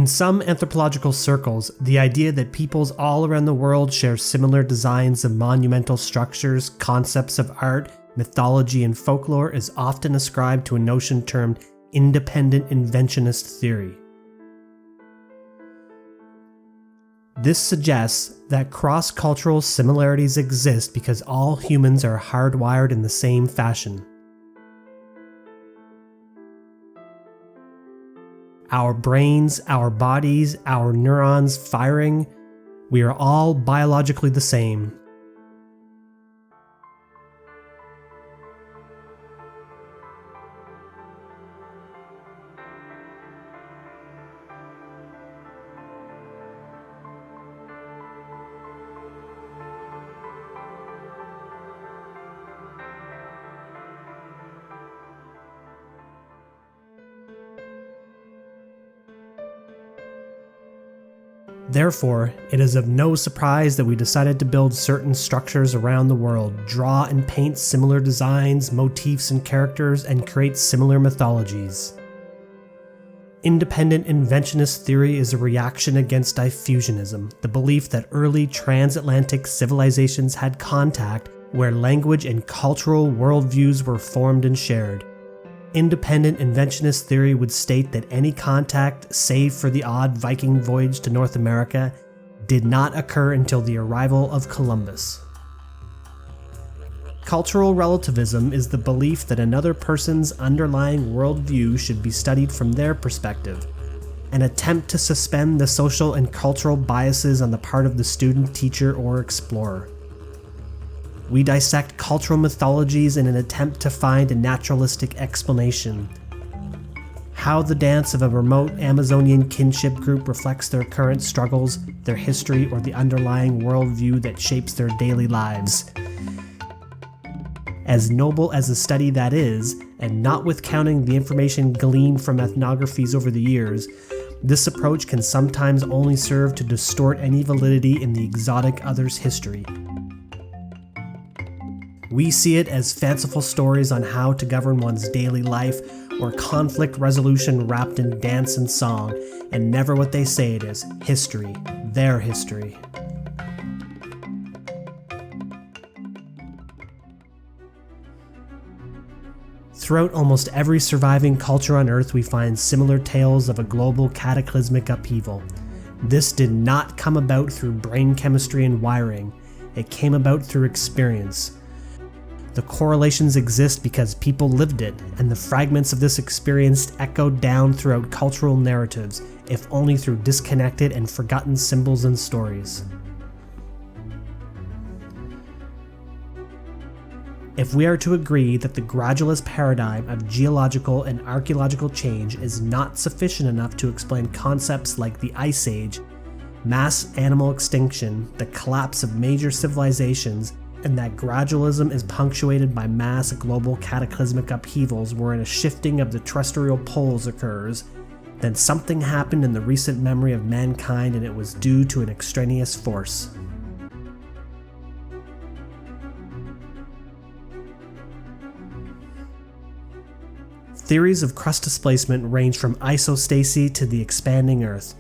some anthropological circles, the idea that peoples all around the world share similar designs of monumental structures, concepts of art, mythology, and folklore is often ascribed to a notion termed independent inventionist theory. This suggests that cross-cultural similarities exist because all humans are hardwired in the same fashion. Our brains, our bodies, our neurons firing, we are all biologically the same. Therefore, it is of no surprise that we decided to build certain structures around the world, draw and paint similar designs, motifs, and characters, and create similar mythologies. Independent inventionist theory is a reaction against diffusionism, the belief that early transatlantic civilizations had contact where language and cultural worldviews were formed and shared. Independent inventionist theory would state that any contact, save for the odd Viking voyage to North America, did not occur until the arrival of Columbus. Cultural relativism is the belief that another person's underlying worldview should be studied from their perspective, an attempt to suspend the social and cultural biases on the part of the student, teacher, or explorer. We dissect cultural mythologies in an attempt to find a naturalistic explanation. How the dance of a remote Amazonian kinship group reflects their current struggles, their history, or the underlying worldview that shapes their daily lives. As noble as a study that is, and not withcounting the information gleaned from ethnographies over the years, this approach can sometimes only serve to distort any validity in the exotic other's history. We see it as fanciful stories on how to govern one's daily life, or conflict resolution wrapped in dance and song, and never what they say it is: history, their history. Throughout almost every surviving culture on Earth, we find similar tales of a global cataclysmic upheaval. This did not come about through brain chemistry and wiring. It came about through experience. The correlations exist because people lived it, and the fragments of this experience echoed down throughout cultural narratives, if only through disconnected and forgotten symbols and stories. If we are to agree that the gradualist paradigm of geological and archaeological change is not sufficient enough to explain concepts like the Ice Age, mass animal extinction, the collapse of major civilizations, and that gradualism is punctuated by mass global cataclysmic upheavals wherein a shifting of the terrestrial poles occurs, then something happened in the recent memory of mankind and it was due to an extraneous force. Theories of crust displacement range from isostasy to the expanding Earth.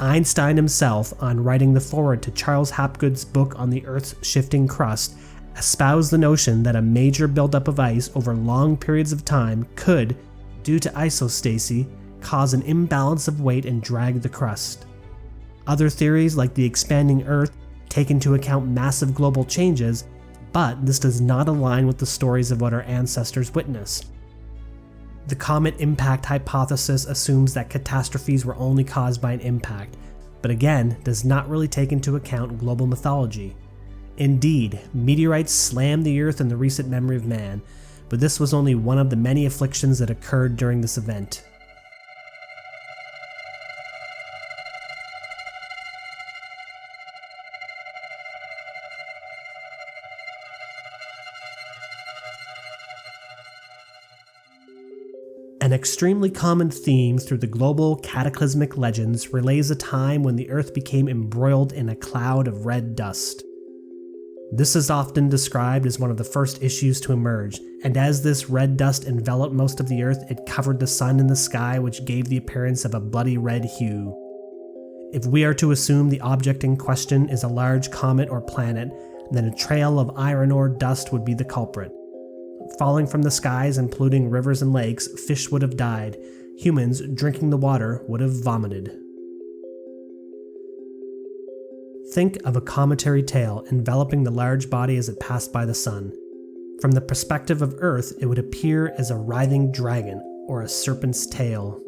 Einstein himself, on writing the foreword to Charles Hapgood's book on the Earth's shifting crust, espoused the notion that a major buildup of ice over long periods of time could, due to isostasy, cause an imbalance of weight and drag the crust. Other theories, like the expanding Earth, take into account massive global changes, but this does not align with the stories of what our ancestors witnessed. The comet impact hypothesis assumes that catastrophes were only caused by an impact, but again does not really take into account global mythology. Indeed, meteorites slammed the Earth in the recent memory of man, but this was only one of the many afflictions that occurred during this event. An extremely common theme through the global cataclysmic legends relays a time when the Earth became embroiled in a cloud of red dust. This is often described as one of the first issues to emerge, and as this red dust enveloped most of the Earth, it covered the sun in the sky, which gave the appearance of a bloody red hue. If we are to assume the object in question is a large comet or planet, then a trail of iron ore dust would be the culprit. Falling from the skies and polluting rivers and lakes, fish would have died. Humans, drinking the water, would have vomited. Think of a cometary tail enveloping the large body as it passed by the sun. From the perspective of Earth, it would appear as a writhing dragon or a serpent's tail.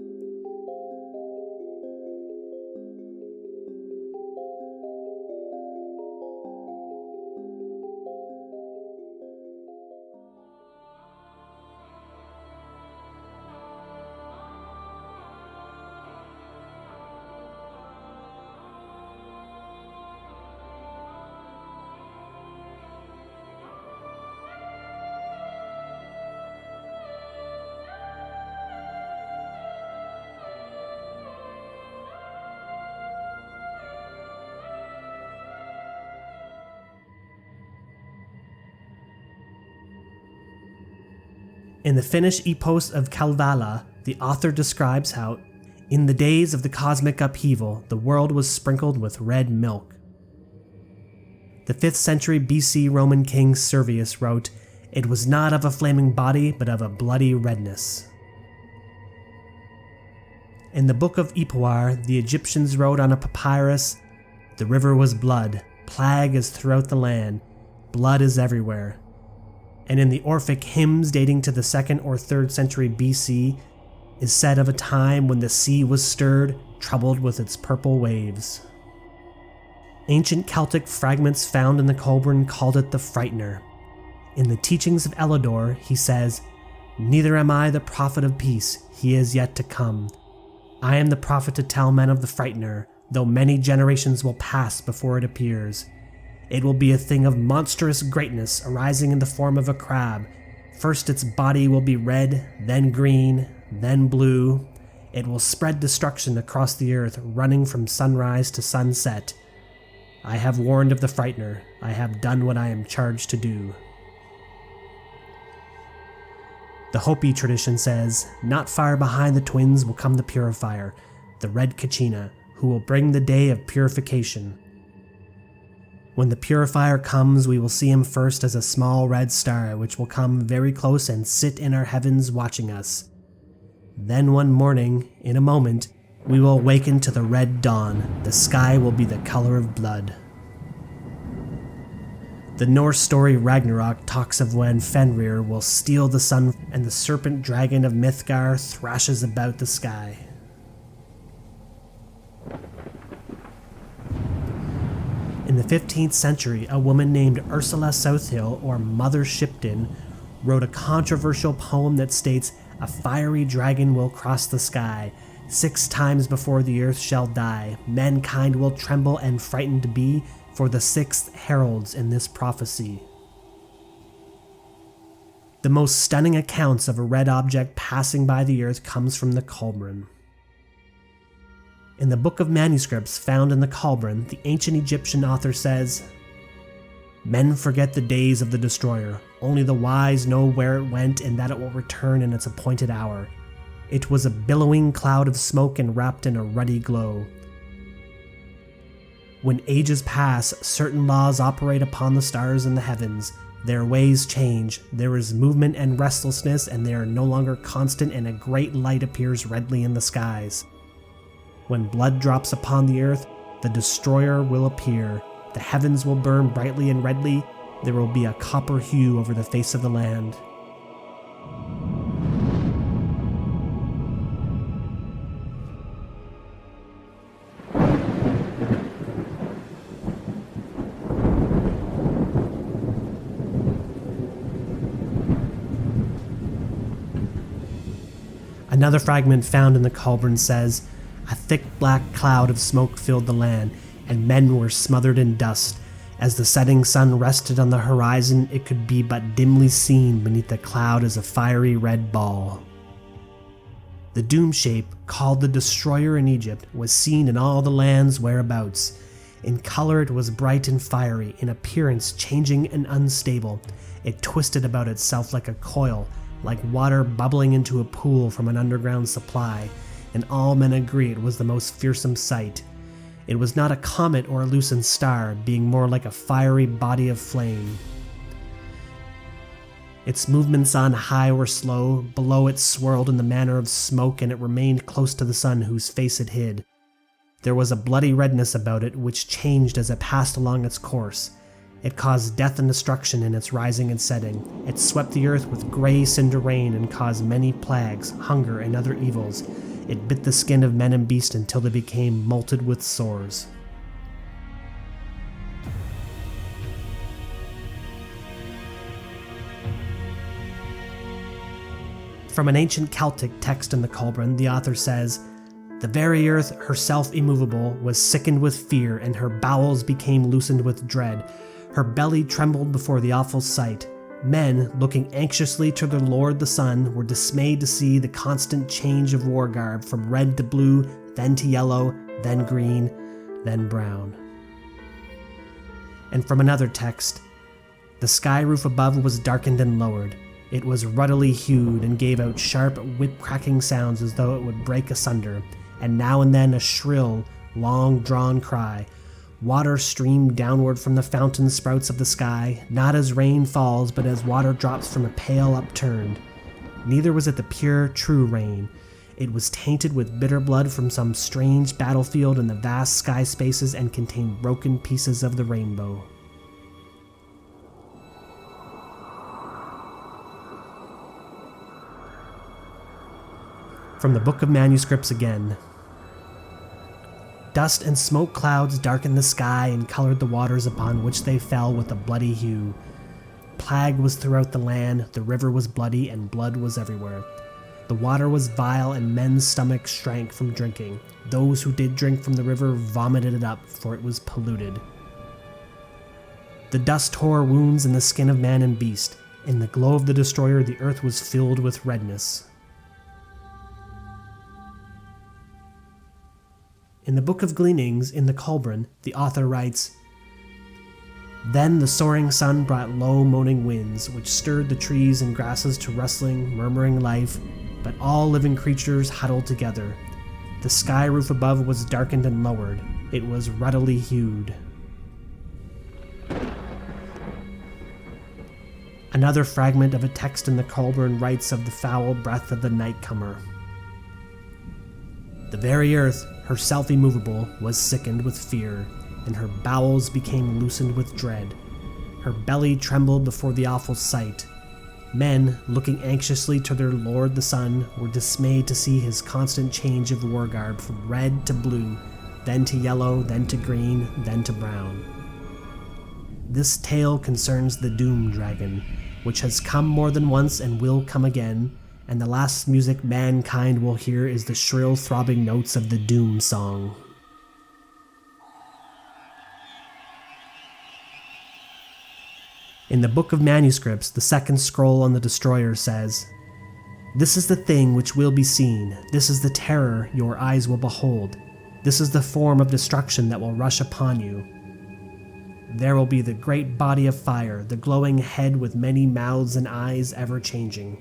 In the Finnish epos of Kalevala, the author describes how, in the days of the cosmic upheaval, the world was sprinkled with red milk. The 5th century BC Roman king Servius wrote, "It was not of a flaming body, but of a bloody redness." In the Book of Ipuwer, the Egyptians wrote on a papyrus, "The river was blood, plague is throughout the land, blood is everywhere." And in the Orphic Hymns dating to the 2nd or 3rd century BC, is said of a time when the sea was stirred, troubled with its purple waves. Ancient Celtic fragments found in the Kolbrin called it the Frightener. In the teachings of Elidor, he says, "Neither am I the prophet of peace, he is yet to come. I am the prophet to tell men of the Frightener, though many generations will pass before it appears. It will be a thing of monstrous greatness, arising in the form of a crab. First its body will be red, then green, then blue. It will spread destruction across the earth, running from sunrise to sunset. I have warned of the Frightener. I have done what I am charged to do." The Hopi tradition says, "Not far behind the twins will come the purifier, the Red Kachina, who will bring the day of purification. When the purifier comes, we will see him first as a small red star, which will come very close and sit in our heavens watching us. Then one morning, in a moment, we will awaken to the red dawn. The sky will be the color of blood." The Norse story Ragnarök talks of when Fenrir will steal the sun and the serpent dragon of Mythgar thrashes about the sky. In the 15th century, a woman named Ursula Southill, or Mother Shipton, wrote a controversial poem that states, "A fiery dragon will cross the sky. 6 times before the earth shall die, mankind will tremble and frightened be, for the 6th heralds in this prophecy." The most stunning accounts of a red object passing by the earth comes from the Kolbrin. In the Book of Manuscripts found in the Kolbrin, the ancient Egyptian author says, "Men forget the days of the destroyer. Only the wise know where it went and that it will return in its appointed hour. It was a billowing cloud of smoke and wrapped in a ruddy glow." When ages pass, certain laws operate upon the stars in the heavens. Their ways change, there is movement and restlessness, and they are no longer constant, and a great light appears redly in the skies. When blood drops upon the earth, the destroyer will appear. The heavens will burn brightly and redly. There will be a copper hue over the face of the land. Another fragment found in the Kolbrin says, "A thick black cloud of smoke filled the land, and men were smothered in dust. As the setting sun rested on the horizon, it could be but dimly seen beneath the cloud as a fiery red ball." The doom shape, called the Destroyer in Egypt, was seen in all the lands whereabouts. In color it was bright and fiery, in appearance changing and unstable. It twisted about itself like a coil, like water bubbling into a pool from an underground supply, and all men agree it was the most fearsome sight. It was not a comet or a loosened star, being more like a fiery body of flame. Its movements on high were slow, below it swirled in the manner of smoke, and it remained close to the sun whose face it hid. There was a bloody redness about it which changed as it passed along its course. It caused death and destruction in its rising and setting. It swept the earth with grey cinder rain and caused many plagues, hunger, and other evils. It bit the skin of men and beast until they became molted with sores. From an ancient Celtic text in the Kolbrin, the author says, "The very earth, herself immovable, was sickened with fear, and her bowels became loosened with dread. Her belly trembled before the awful sight. Men, looking anxiously to their lord the sun, were dismayed to see the constant change of war garb, from red to blue, then to yellow, then green, then brown." And from another text, "The sky roof above was darkened and lowered. It was ruddily hued and gave out sharp, whip-cracking sounds as though it would break asunder, and now and then a shrill, long-drawn cry. Water streamed downward from the fountain sprouts of the sky, not as rain falls, but as water drops from a pail upturned. Neither was it the pure, true rain. It was tainted with bitter blood from some strange battlefield in the vast sky spaces and contained broken pieces of the rainbow." From the Book of Manuscripts again. "Dust and smoke clouds darkened the sky and colored the waters upon which they fell with a bloody hue. Plague was throughout the land, the river was bloody, and blood was everywhere. The water was vile, and men's stomachs shrank from drinking. Those who did drink from the river vomited it up, for it was polluted. The dust tore wounds in the skin of man and beast. In the glow of the destroyer, the earth was filled with redness." In the Book of Gleanings, in the Kolbrin, the author writes, "Then the soaring sun brought low moaning winds, which stirred the trees and grasses to rustling, murmuring life, but all living creatures huddled together. The sky roof above was darkened and lowered. It was ruddily hued." Another fragment of a text in the Kolbrin writes of the foul breath of the night-comer. "The very earth, herself immovable, was sickened with fear, and her bowels became loosened with dread. Her belly trembled before the awful sight. Men, looking anxiously to their lord the sun, were dismayed to see his constant change of war garb, from red to blue, then to yellow, then to green, then to brown." This tale concerns the Doom Dragon, which has come more than once and will come again, and the last music mankind will hear is the shrill throbbing notes of the Doom Song. In the Book of Manuscripts, the second scroll on the destroyer says, "This is the thing which will be seen, this is the terror your eyes will behold, this is the form of destruction that will rush upon you. There will be the great body of fire, the glowing head with many mouths and eyes ever changing.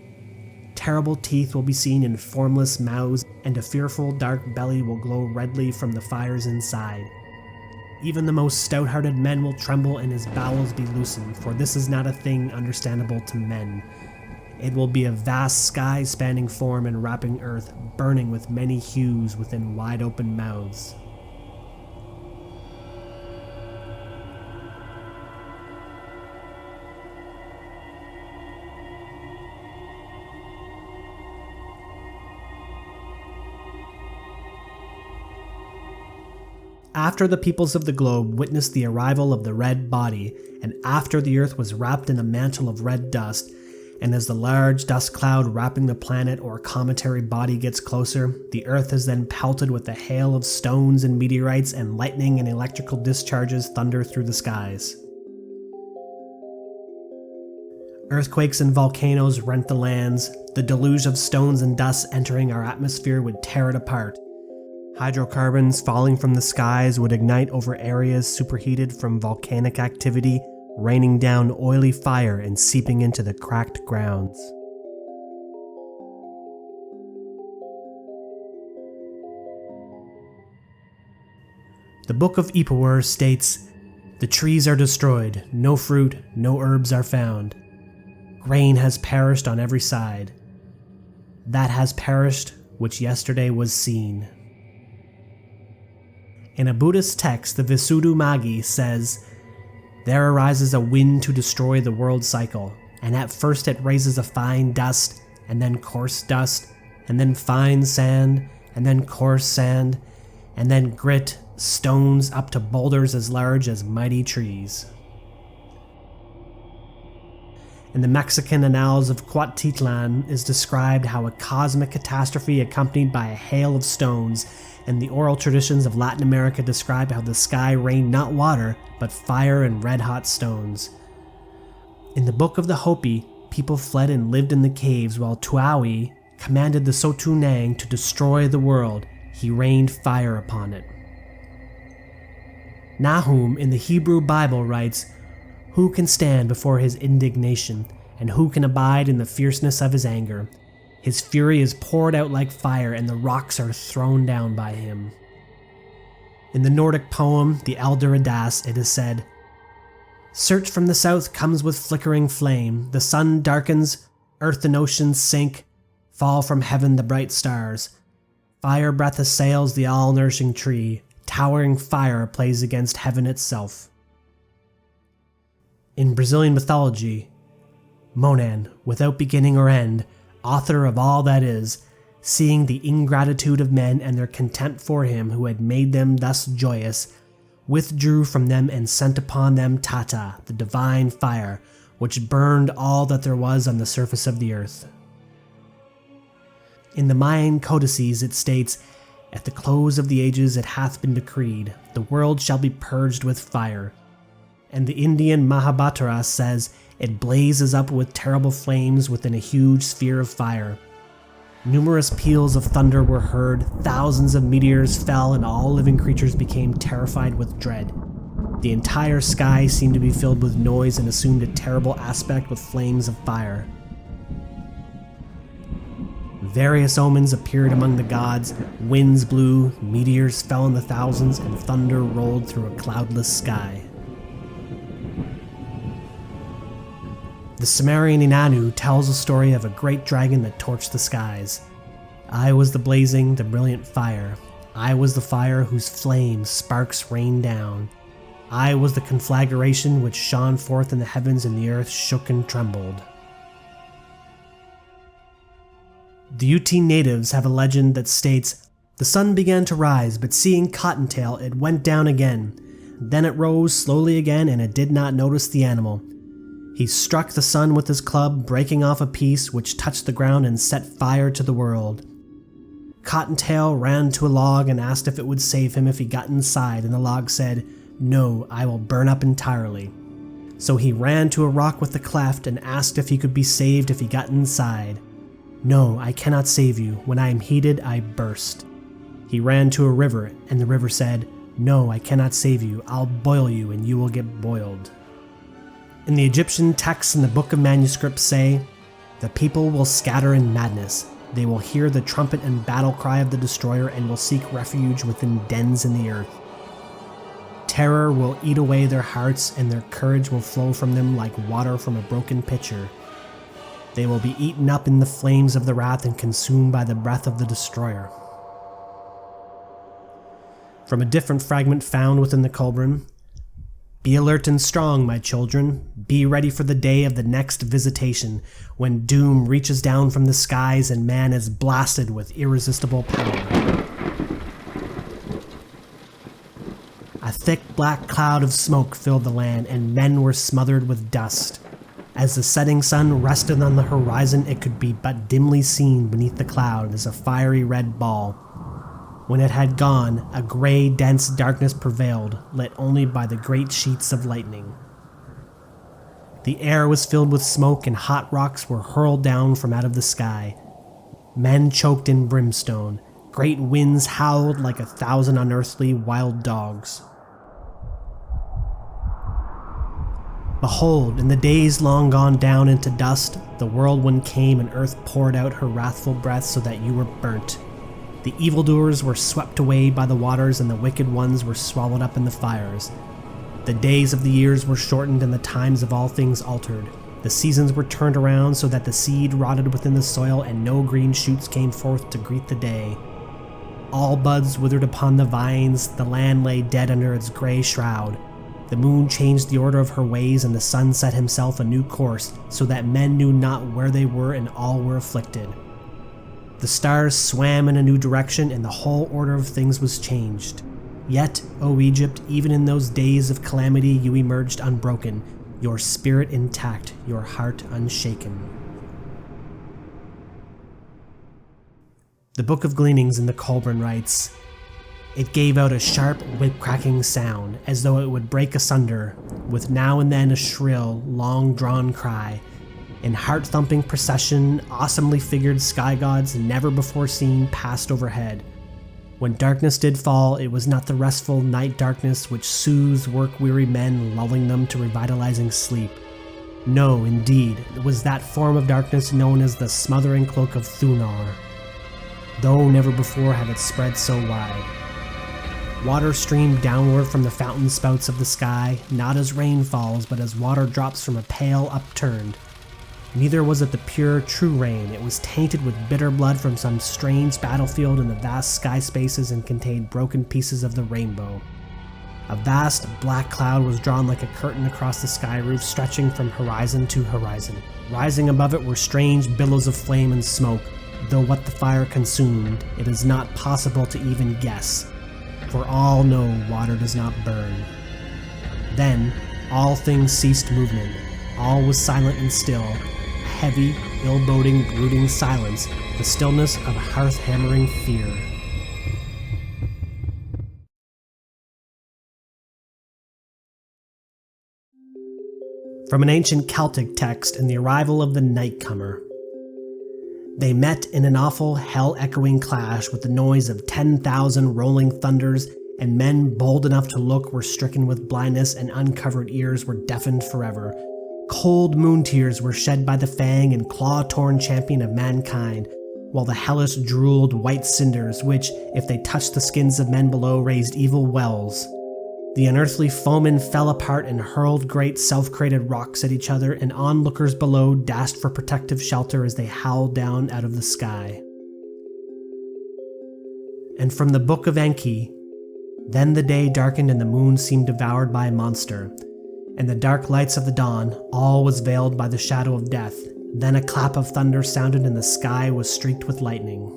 Terrible teeth will be seen in formless mouths, and a fearful dark belly will glow redly from the fires inside. Even the most stout-hearted men will tremble and his bowels be loosened, for this is not a thing understandable to men. It will be a vast sky-spanning form enwrapping earth, burning with many hues within wide-open mouths." After the peoples of the globe witnessed the arrival of the red body, and after the earth was wrapped in a mantle of red dust, and as the large dust cloud wrapping the planet or cometary body gets closer, the earth is then pelted with a hail of stones and meteorites, and lightning and electrical discharges thunder through the skies. Earthquakes and volcanoes rent the lands. The deluge of stones and dust entering our atmosphere would tear it apart. Hydrocarbons falling from the skies would ignite over areas superheated from volcanic activity, raining down oily fire and seeping into the cracked grounds. The Book of Ipuwer states, "The trees are destroyed, no fruit, no herbs are found. Grain has perished on every side. That has perished which yesterday was seen." In a Buddhist text, the Visuddhimagga says, "There arises a wind to destroy the world cycle, and at first it raises a fine dust, and then coarse dust, and then fine sand, and then coarse sand, and then grit, stones up to boulders as large as mighty trees." In the Mexican Annals of Cuautitlan is described how a cosmic catastrophe accompanied by a hail of stones, and the oral traditions of Latin America describe how the sky rained not water, but fire and red-hot stones. In the Book of the Hopi, people fled and lived in the caves while Tuaui commanded the Sotunang to destroy the world. He rained fire upon it. Nahum in the Hebrew Bible writes, "Who can stand before his indignation, and who can abide in the fierceness of his anger? His fury is poured out like fire, and the rocks are thrown down by him." In the Nordic poem, The Elder Adas, it is said, "Search from the south comes with flickering flame, the sun darkens, earth and ocean sink, fall from heaven the bright stars. Fire breath assails the all-nourishing tree, towering fire plays against heaven itself." In Brazilian mythology, Monan, without beginning or end, author of all that is, seeing the ingratitude of men and their contempt for him who had made them thus joyous, withdrew from them and sent upon them Tata, the divine fire, which burned all that there was on the surface of the earth. In the Mayan codices it states, "At the close of the ages it hath been decreed, the world shall be purged with fire." And the Indian Mahabharata says, "It blazes up with terrible flames within a huge sphere of fire. Numerous peals of thunder were heard, thousands of meteors fell, and all living creatures became terrified with dread. The entire sky seemed to be filled with noise and assumed a terrible aspect with flames of fire. Various omens appeared among the gods, winds blew, meteors fell in the thousands, and thunder rolled through a cloudless sky." The Sumerian Inannu tells a story of a great dragon that torched the skies. "I was the blazing, the brilliant fire. I was the fire whose flames sparks rained down. I was the conflagration which shone forth in the heavens, and the earth shook and trembled." The Ute natives have a legend that states, "The sun began to rise, but seeing Cottontail, it went down again. Then it rose slowly again, and it did not notice the animal. He struck the sun with his club, breaking off a piece which touched the ground and set fire to the world. Cottontail ran to a log and asked if it would save him if he got inside, and the log said, 'No, I will burn up entirely.' So he ran to a rock with a cleft and asked if he could be saved if he got inside. 'No, I cannot save you. When I am heated, I burst.' He ran to a river, and the river said, 'No, I cannot save you. I'll boil you, and you will get boiled.' In the Egyptian texts in the Book of Manuscripts say, 'The people will scatter in madness. They will hear the trumpet and battle cry of the destroyer and will seek refuge within dens in the earth. Terror will eat away their hearts, and their courage will flow from them like water from a broken pitcher. They will be eaten up in the flames of the wrath and consumed by the breath of the destroyer.'" From a different fragment found within the Kolbrin, "Be alert and strong, my children. Be ready for the day of the next visitation, when doom reaches down from the skies and man is blasted with irresistible power. A thick black cloud of smoke filled the land, and men were smothered with dust. As the setting sun rested on the horizon, it could be but dimly seen beneath the cloud as a fiery red ball. When it had gone, a gray, dense darkness prevailed, lit only by the great sheets of lightning. The air was filled with smoke, and hot rocks were hurled down from out of the sky. Men choked in brimstone. Great winds howled like 1,000 unearthly wild dogs. Behold, in the days long gone down into dust, the whirlwind came and earth poured out her wrathful breath so that you were burnt. The evildoers were swept away by the waters, and the wicked ones were swallowed up in the fires. The days of the years were shortened, and the times of all things altered. The seasons were turned around so that the seed rotted within the soil, and no green shoots came forth to greet the day. All buds withered upon the vines, the land lay dead under its grey shroud. The moon changed the order of her ways, and the sun set himself a new course, so that men knew not where they were, and all were afflicted. The stars swam in a new direction, and the whole order of things was changed. Yet, O Egypt, even in those days of calamity you emerged unbroken, your spirit intact, your heart unshaken. The Book of Gleanings in the Kolbrin writes, "It gave out a sharp, whip-cracking sound, as though it would break asunder, with now and then a shrill, long-drawn cry. In heart-thumping procession, awesomely figured sky gods never before seen passed overhead. When darkness did fall, it was not the restful night darkness which soothes work-weary men, lulling them to revitalizing sleep. No, indeed, it was that form of darkness known as the smothering cloak of Thunar, though never before had it spread so wide. Water streamed downward from the fountain spouts of the sky, not as rain falls, but as water drops from a pail upturned. Neither was it the pure, true rain. It was tainted with bitter blood from some strange battlefield in the vast sky spaces, and contained broken pieces of the rainbow. A vast black cloud was drawn like a curtain across the sky roof, stretching from horizon to horizon. Rising above it were strange billows of flame and smoke, though what the fire consumed, it is not possible to even guess, for all know water does not burn. Then all things ceased movement. All was silent and still. Heavy, ill-boding, brooding silence, the stillness of hearth-hammering fear. From an ancient Celtic text in the arrival of the nightcomer. They met in an awful, hell-echoing clash with the noise of 10,000 rolling thunders, and men bold enough to look were stricken with blindness, and uncovered ears were deafened forever. Cold moon tears were shed by the fang and claw-torn champion of mankind, while the hellish drooled white cinders, which, if they touched the skins of men below, raised evil wells. The unearthly foemen fell apart and hurled great self-created rocks at each other, and onlookers below dashed for protective shelter as they howled down out of the sky. And from the Book of Enki, then the day darkened and the moon seemed devoured by a monster. And the dark lights of the dawn, all was veiled by the shadow of death. Then a clap of thunder sounded, and the sky was streaked with lightning.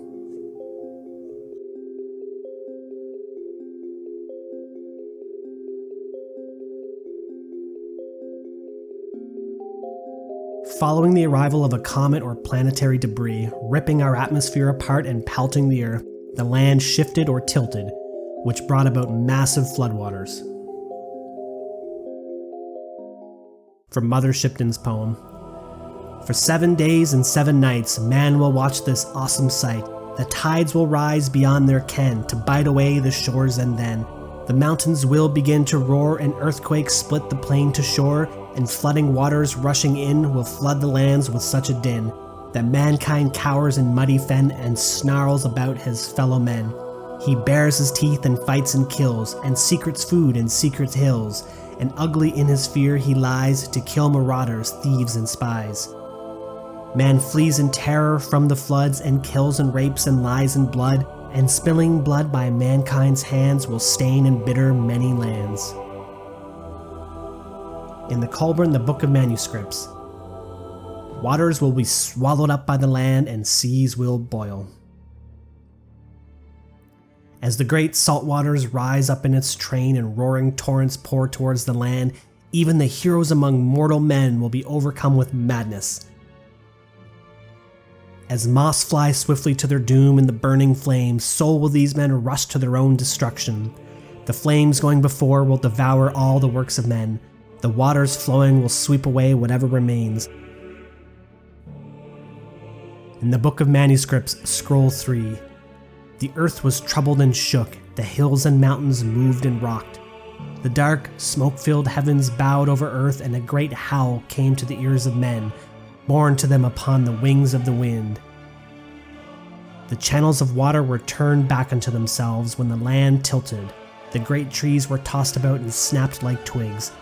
Following the arrival of a comet or planetary debris, ripping our atmosphere apart and pelting the earth, the land shifted or tilted, which brought about massive floodwaters. From Mother Shipton's poem. For 7 days and 7 nights, man will watch this awesome sight. The tides will rise beyond their ken to bite away the shores, and then the mountains will begin to roar, and earthquakes split the plain to shore, and flooding waters rushing in will flood the lands with such a din that mankind cowers in muddy fen and snarls about his fellow men. He bares his teeth and fights and kills, and secrets food and secrets hills, and ugly in his fear he lies to kill marauders, thieves, and spies. Man flees in terror from the floods, and kills and rapes and lies in blood, and spilling blood by mankind's hands will stain and bitter many lands. In the Kolbrin, the Book of Manuscripts. Waters will be swallowed up by the land, and seas will boil. As the great salt waters rise up in its train and roaring torrents pour towards the land, even the heroes among mortal men will be overcome with madness. As moths fly swiftly to their doom in the burning flames, so will these men rush to their own destruction. The flames going before will devour all the works of men. The waters flowing will sweep away whatever remains. In the Book of Manuscripts, Scroll 3. The earth was troubled and shook, the hills and mountains moved and rocked. The dark, smoke-filled heavens bowed over earth, and a great howl came to the ears of men, borne to them upon the wings of the wind. The channels of water were turned back unto themselves when the land tilted. The great trees were tossed about and snapped like twigs.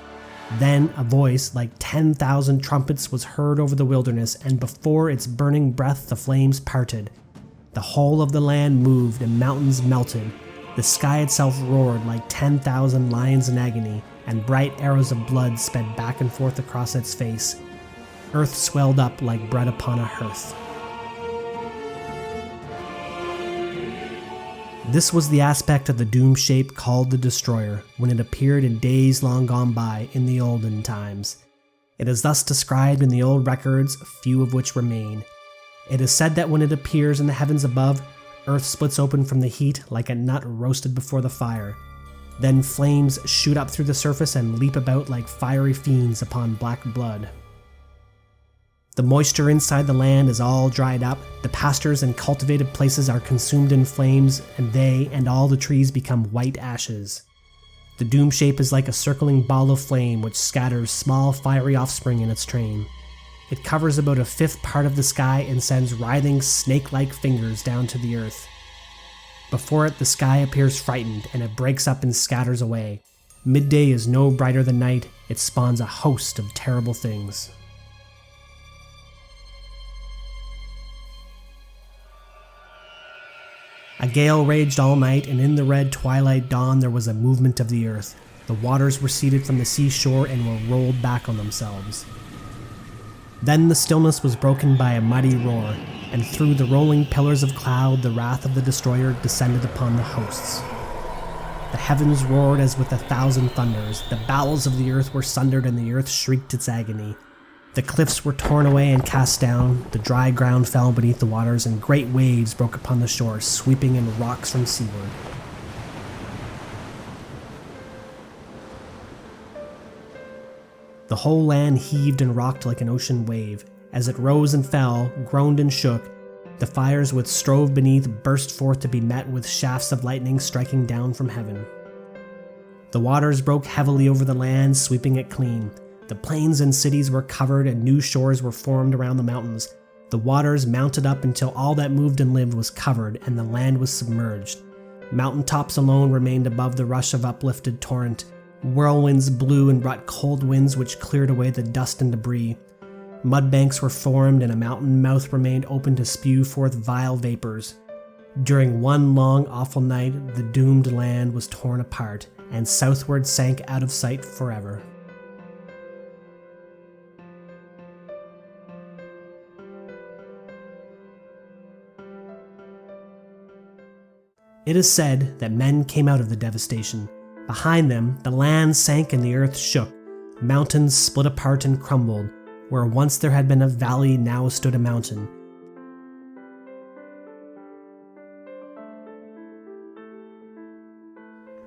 Then a voice like 10,000 trumpets was heard over the wilderness, and before its burning breath the flames parted. The whole of the land moved and mountains melted. The sky itself roared like 10,000 lions in agony, and bright arrows of blood sped back and forth across its face. Earth swelled up like bread upon a hearth. This was the aspect of the doom shape called the Destroyer, when it appeared in days long gone by in the olden times. It is thus described in the old records, few of which remain. It is said that when it appears in the heavens above, earth splits open from the heat like a nut roasted before the fire. Then flames shoot up through the surface and leap about like fiery fiends upon black blood. The moisture inside the land is all dried up, the pastures and cultivated places are consumed in flames, and they and all the trees become white ashes. The doom shape is like a circling ball of flame which scatters small fiery offspring in its train. It covers about a fifth part of the sky and sends writhing snake-like fingers down to the earth. Before it the sky appears frightened, and it breaks up and scatters away. Midday is no brighter than night, it spawns a host of terrible things. A gale raged all night, and in the red twilight dawn there was a movement of the earth. The waters receded from the seashore and were rolled back on themselves. Then the stillness was broken by a mighty roar, and through the rolling pillars of cloud the wrath of the Destroyer descended upon the hosts. The heavens roared as with 1,000 thunders, the bowels of the earth were sundered, and the earth shrieked its agony. The cliffs were torn away and cast down, the dry ground fell beneath the waters, and great waves broke upon the shore, sweeping in rocks from seaward. The whole land heaved and rocked like an ocean wave. As it rose and fell, groaned and shook, the fires which strove beneath burst forth to be met with shafts of lightning striking down from heaven. The waters broke heavily over the land, sweeping it clean. The plains and cities were covered, and new shores were formed around the mountains. The waters mounted up until all that moved and lived was covered, and the land was submerged. Mountain tops alone remained above the rush of uplifted torrent. Whirlwinds blew and brought cold winds which cleared away the dust and debris. Mud banks were formed, and a mountain mouth remained open to spew forth vile vapors. During one long, awful night, the doomed land was torn apart, and southward sank out of sight forever. It is said that men came out of the devastation. Behind them, the land sank and the earth shook. Mountains split apart and crumbled. Where once there had been a valley, now stood a mountain.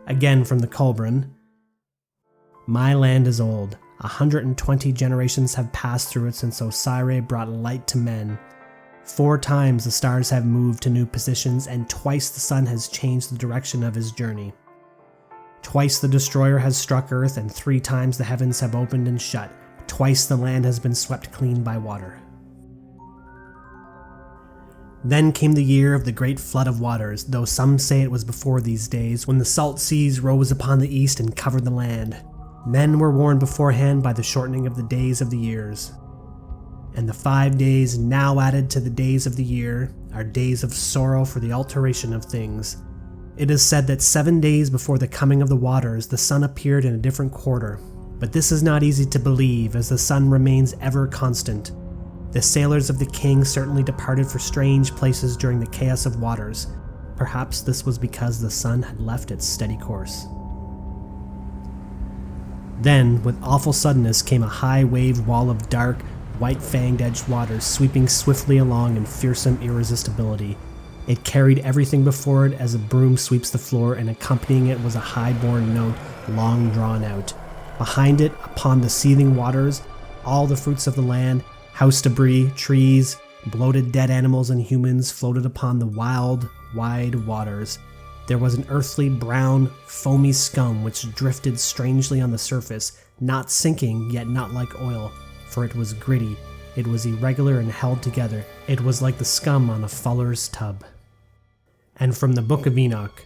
Again from the Kolbrin. My land is old. 120 generations have passed through it since Osiris brought light to men. 4 times the stars have moved to new positions, and twice the sun has changed the direction of his journey. Twice the Destroyer has struck earth, and 3 times the heavens have opened and shut. Twice the land has been swept clean by water. Then came the year of the great flood of waters, though some say it was before these days, when the salt seas rose upon the east and covered the land. Men were warned beforehand by the shortening of the days of the years. And the 5 days now added to the days of the year are days of sorrow for the alteration of things. It is said that 7 days before the coming of the waters the sun appeared in a different quarter, but this is not easy to believe, as the sun remains ever constant. The sailors of the king certainly departed for strange places during the chaos of waters. Perhaps this was because the sun had left its steady course. Then, with awful suddenness, came a high wave wall of dark, white-fanged edged waters sweeping swiftly along in fearsome irresistibility. It carried everything before it as a broom sweeps the floor, and accompanying it was a high-born note, long drawn out. Behind it, upon the seething waters, all the fruits of the land, house debris, trees, bloated dead animals and humans floated upon the wild, wide waters. There was an earthly, brown, foamy scum which drifted strangely on the surface, not sinking, yet not like oil. For it was gritty, it was irregular and held together. It was like the scum on a fuller's tub. And from the Book of Enoch.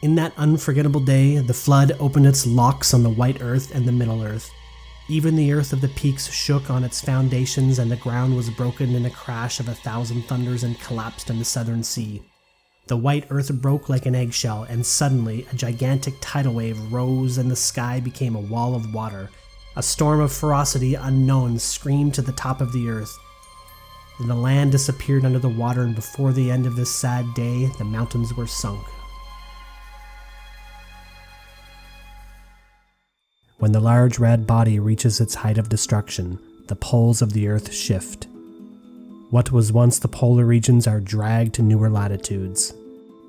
In that unforgettable day, the flood opened its locks on the white earth and the middle earth. Even the earth of the peaks shook on its foundations, and the ground was broken in a crash of 1,000 thunders and collapsed in the southern sea. The white earth broke like an eggshell, and suddenly a gigantic tidal wave rose and the sky became a wall of water. A storm of ferocity unknown screamed to the top of the earth. Then the land disappeared under the water, and before the end of this sad day, the mountains were sunk. When the large red body reaches its height of destruction, the poles of the earth shift. What was once the polar regions are dragged to newer latitudes.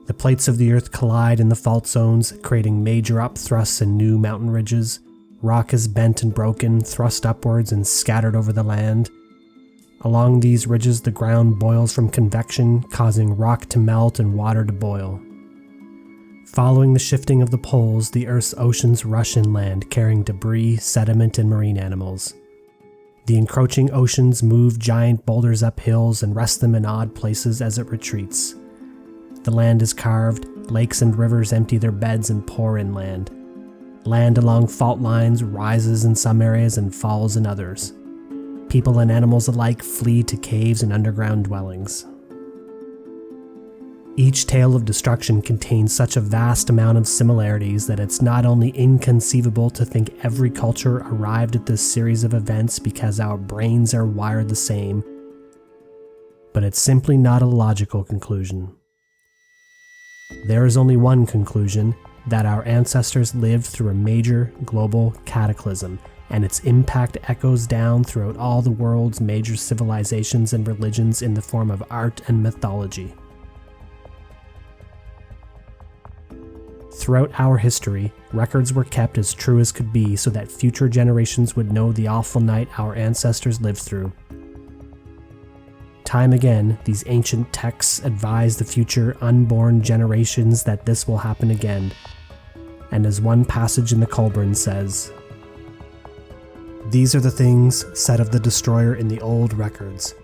The plates of the earth collide in the fault zones, creating major upthrusts and new mountain ridges. Rock is bent and broken, thrust upwards and scattered over the land. Along these ridges, the ground boils from convection, causing rock to melt and water to boil. Following the shifting of the poles, the Earth's oceans rush inland, carrying debris, sediment, and marine animals. The encroaching oceans move giant boulders up hills and rest them in odd places as it retreats. The land is carved, lakes and rivers empty their beds and pour inland. Land along fault lines rises in some areas and falls in others. People and animals alike flee to caves and underground dwellings. Each tale of destruction contains such a vast amount of similarities that it's not only inconceivable to think every culture arrived at this series of events because our brains are wired the same, but it's simply not a logical conclusion. There is only one conclusion, that our ancestors lived through a major global cataclysm, and its impact echoes down throughout all the world's major civilizations and religions in the form of art and mythology. Throughout our history, records were kept as true as could be so that future generations would know the awful night our ancestors lived through. Time again, these ancient texts advise the future unborn generations that this will happen again. And as one passage in the Kolbrin says, "These are the things said of the destroyer in the old records.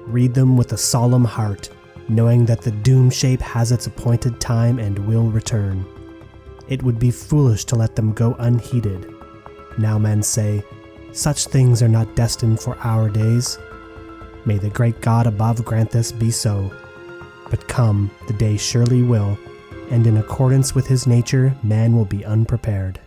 Read them with a solemn heart, knowing that the doom shape has its appointed time and will return. It would be foolish to let them go unheeded. Now men say, such things are not destined for our days. May the great God above grant this be so. But come, the day surely will, and in accordance with his nature, man will be unprepared."